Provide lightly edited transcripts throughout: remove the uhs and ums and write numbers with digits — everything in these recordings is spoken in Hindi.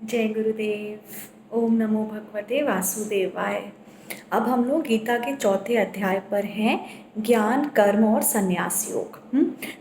जय गुरुदेव। ओम नमो भगवते वासुदेवाय। अब हम लोग गीता के चौथे अध्याय पर हैं, ज्ञान, कर्म और संन्यास योग।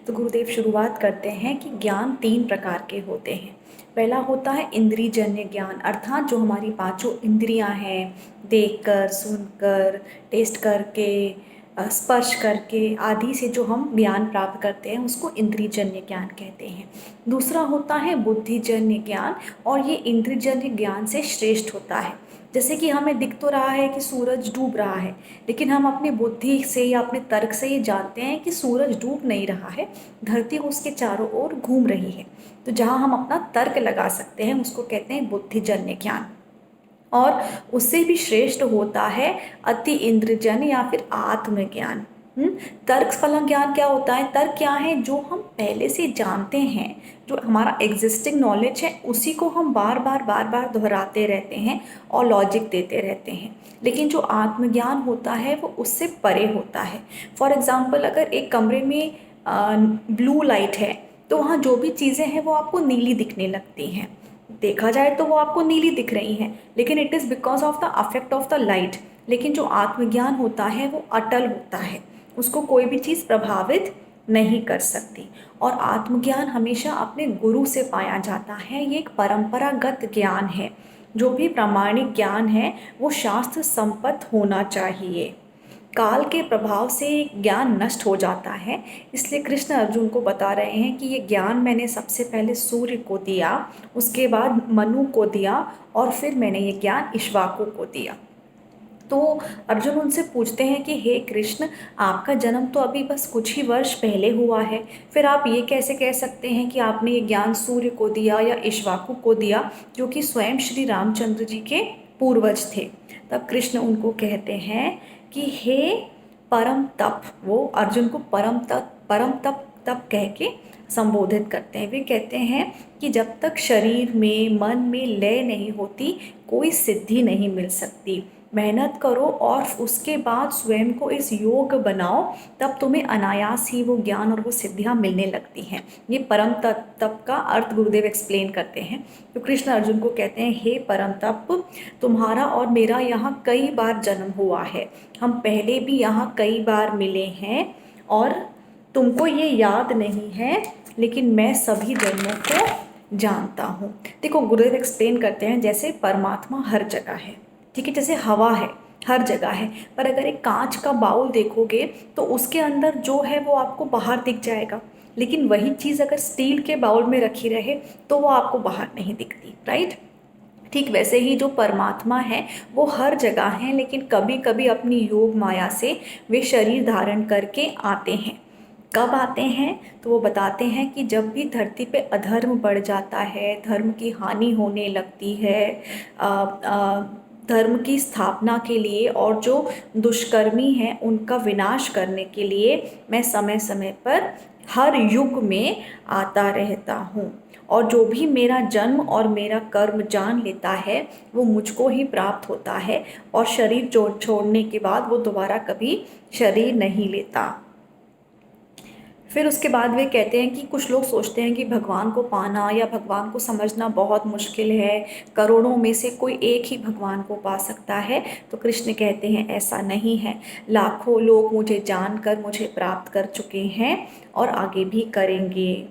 तो गुरुदेव शुरुआत करते हैं कि ज्ञान 3 प्रकार के होते हैं। पहला होता है इंद्रियजन्य ज्ञान, अर्थात जो हमारी पांचों इंद्रियां हैं, देखकर, सुनकर, टेस्ट करके, स्पर्श करके आदि से जो हम ज्ञान प्राप्त करते हैं उसको इंद्रियजन्य ज्ञान कहते हैं। दूसरा होता है बुद्धिजन्य ज्ञान, और ये इंद्रियजन्य ज्ञान से श्रेष्ठ होता है। जैसे कि हमें दिख तो रहा है कि सूरज डूब रहा है, लेकिन हम अपनी बुद्धि से या अपने तर्क से ये जानते हैं कि सूरज डूब नहीं रहा है, धरती उसके चारों ओर घूम रही है। तो जहाँ हम अपना तर्क लगा सकते हैं उसको कहते हैं बुद्धिजन्य ज्ञान। और उससे भी श्रेष्ठ होता है अति इंद्रजन्य या फिर आत्मज्ञान। तर्क वाला ज्ञान क्या होता है? तर्क क्या है? जो हम पहले से जानते हैं, जो हमारा एग्जिस्टिंग नॉलेज है उसी को हम बार बार दोहराते रहते हैं और लॉजिक देते रहते हैं। लेकिन जो आत्मज्ञान होता है वो उससे परे होता है। फॉर एग्जाम्पल, अगर एक कमरे में ब्लू लाइट है तो वहाँ जो भी चीज़ें हैं वो आपको नीली दिखने लगती हैं। देखा जाए तो वो आपको नीली दिख रही हैं, लेकिन it is because of the affect of the light. लेकिन जो आत्मज्ञान होता है वो अटल होता है, उसको कोई भी चीज़ प्रभावित नहीं कर सकती। और आत्मज्ञान हमेशा अपने गुरु से पाया जाता है। ये एक परंपरागत ज्ञान है। जो भी प्रामाणिक ज्ञान है वो शास्त्र संपन्न होना चाहिए। काल के प्रभाव से ज्ञान नष्ट हो जाता है, इसलिए कृष्ण अर्जुन को बता रहे हैं कि ये ज्ञान मैंने सबसे पहले सूर्य को दिया, उसके बाद मनु को दिया, और फिर मैंने ये ज्ञान इक्ष्वाकु को दिया। तो अर्जुन उनसे पूछते हैं कि हे कृष्ण, आपका जन्म तो अभी बस कुछ ही वर्ष पहले हुआ है, फिर आप ये कैसे कह सकते हैं कि आपने ये ज्ञान सूर्य को दिया या इक्ष्वाकु को दिया, जो कि स्वयं श्री रामचंद्र जी के पूर्वज थे। तब कृष्ण उनको कहते हैं कि हे परम तप, वो अर्जुन को परम तप कह के संबोधित करते हैं। वे कहते हैं कि जब तक शरीर में, मन में लय नहीं होती कोई सिद्धि नहीं मिल सकती। मेहनत करो और उसके बाद स्वयं को इस योग बनाओ, तब तुम्हें अनायास ही वो ज्ञान और वो सिद्धियाँ मिलने लगती हैं। ये परम तप का अर्थ गुरुदेव एक्सप्लेन करते हैं। तो कृष्ण अर्जुन को कहते हैं, हे परम तप, तुम्हारा और मेरा यहाँ कई बार जन्म हुआ है, हम पहले भी यहाँ कई बार मिले हैं और तुमको ये याद नहीं है, लेकिन मैं सभी जन्मों को जानता हूँ। देखो गुरुदेव एक्सप्लेन करते हैं, जैसे परमात्मा हर जगह है, ठीक है, जैसे हवा है हर जगह है, पर अगर एक कांच का बाउल देखोगे तो उसके अंदर जो है वो आपको बाहर दिख जाएगा, लेकिन वही चीज़ अगर स्टील के बाउल में रखी रहे तो वो आपको बाहर नहीं दिखती, राइट। ठीक वैसे ही जो परमात्मा है वो हर जगह है, लेकिन कभी कभी अपनी योग माया से वे शरीर धारण करके आते हैं। कब आते हैं? तो वो बताते हैं कि जब भी धरती पे अधर्म बढ़ जाता है, धर्म की हानि होने लगती है, धर्म की स्थापना के लिए और जो दुष्कर्मी हैं उनका विनाश करने के लिए मैं समय समय पर हर युग में आता रहता हूँ। और जो भी मेरा जन्म और मेरा कर्म जान लेता है वो मुझको ही प्राप्त होता है, और शरीर छोड़ने के बाद वो दोबारा कभी शरीर नहीं लेता। फिर उसके बाद वे कहते हैं कि कुछ लोग सोचते हैं कि भगवान को पाना या भगवान को समझना बहुत मुश्किल है, करोड़ों में से कोई एक ही भगवान को पा सकता है। तो कृष्ण कहते हैं ऐसा नहीं है, लाखों लोग मुझे जानकर मुझे प्राप्त कर चुके हैं और आगे भी करेंगे।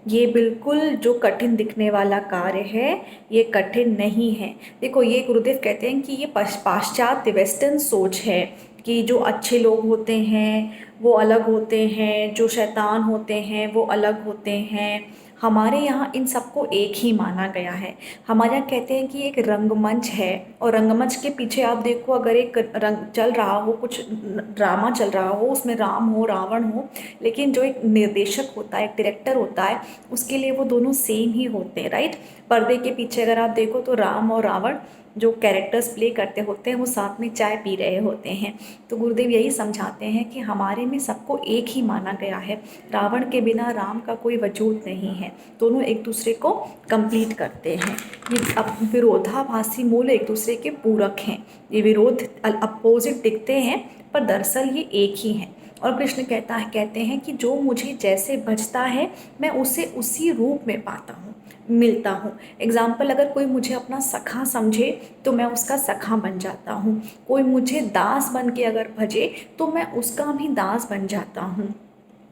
ये बिल्कुल जो कठिन दिखने वाला कार्य है ये कठिन नहीं है। देखो ये गुरुदेव कहते हैं कि ये पाश्चात्य वेस्टर्न सोच है कि जो अच्छे लोग होते हैं वो अलग होते हैं, जो शैतान होते हैं वो अलग होते हैं। हमारे यहाँ इन सबको एक ही माना गया है। हमारे यहाँ कहते हैं कि एक रंगमंच है, और रंगमंच के पीछे आप देखो, अगर एक रंग चल रहा हो, कुछ ड्रामा चल रहा हो, उसमें राम हो रावण हो, लेकिन जो एक निर्देशक होता है, एक डायरेक्टर होता है, उसके लिए वो दोनों सेम ही होते हैं, राइट। पर्दे के पीछे अगर आप देखो तो राम और रावण जो कैरेक्टर्स प्ले करते होते हैं वो साथ में चाय पी रहे होते हैं। तो गुरुदेव यही समझाते हैं कि हमारे में सबको एक ही माना गया है। रावण के बिना राम का कोई वजूद नहीं है, दोनों एक दूसरे को कंप्लीट करते हैं। ये अब विरोधाभासी मूल एक दूसरे के पूरक हैं, ये विरोध अपोजिट दिखते हैं पर दरअसल ये एक ही हैं। और कृष्ण कहते हैं कि जो मुझे जैसे भजता है मैं उसे उसी रूप में पाता हूँ। मिलता हूँ। एग्ज़ाम्पल, अगर कोई मुझे अपना सखा समझे तो मैं उसका सखा बन जाता हूँ। कोई मुझे दास बन के अगर भजे तो मैं उसका भी दास बन जाता हूँ।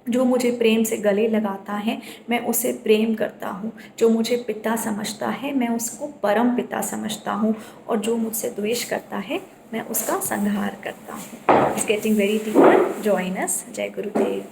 जो मुझे प्रेम से गले लगाता है मैं उसे प्रेम करता हूँ। जो मुझे पिता समझता है मैं उसको परम पिता समझता हूँ। और जो मुझसे द्वेष करता है मैं उसका संहार करता हूँ। It's getting very deeper, join us. जय गुरुदेव।